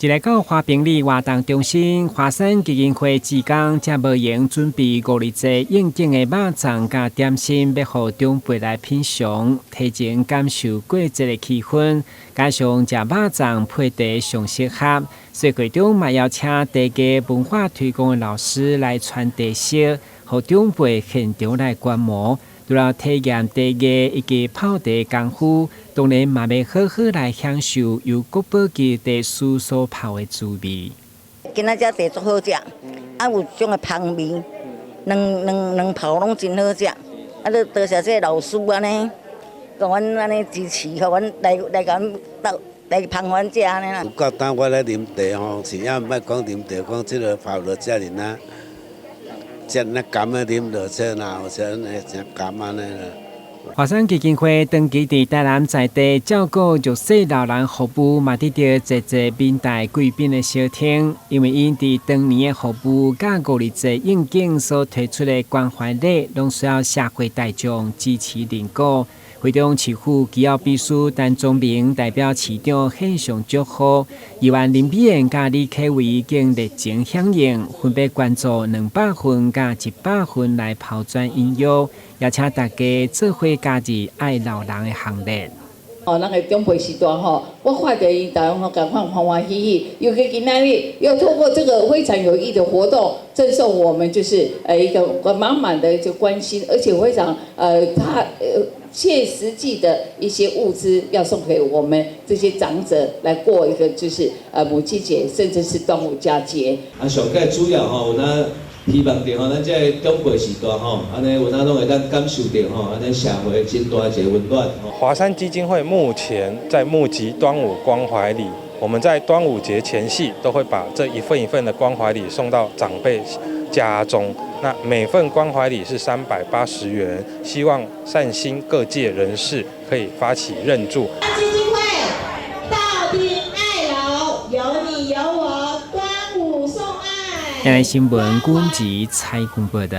一来到花瓶里活动中心，华山基金会职工才无闲准备5日节应景的肉粽甲点心，要互长辈来品尝，提前感受过节的气氛。加上食肉粽配茶上适合，所以会中嘛邀请大家文化推广的老师来传递色，互长辈现场来观摩。除了体验茶艺以及泡茶功夫，当然嘛要好好来享受由国宝级茶师所泡的滋味。今仔只茶足好食，有种的香味，两泡拢真好食。都多谢这老师安尼，甲阮安尼支持，互阮来甲阮来芳阮食安尼啦。有够当我来啉茶吼，是也毋捌讲啉茶，讲即个泡落遮尔呐。真那甘啊，啉落车哪有真真甘安尼啦。华山基金会长期伫台南在地照顾弱势老人服务，嘛得到侪民代贵宾的小听，因为因伫当年的服务甲5日节应景所推出的关怀礼，拢需要社会大众支持认可。会中市府机要秘书陈宗明代表市长献上祝福，议员林美燕甲李启伟已经热情响应，分别捐助200份甲100份来抛砖引玉，邀请大家做伙加入爱老人的行列。咱个长辈时代我看到因大家赶快欢欢喜喜，尤其今仔日又透过这个非常有益的活动，赠送我们就是一个满满的就关心，而且非常切实际的一些物资要送给我们这些长者，来过一个就是母亲节，甚至是端午佳节。上届主要有咱希望着咱这个长辈时代安尼有咱拢会当感受到安尼社会真大一个温暖。华山基金会目前在募集端午关怀礼，我们在端午节前夕都会把这一份一份的关怀礼送到长辈家中。那每份关怀礼是380元，希望善心各界人士可以发起认助。基金会道听爱老，有你有我，端午送爱。台南新闻古文集采访报道。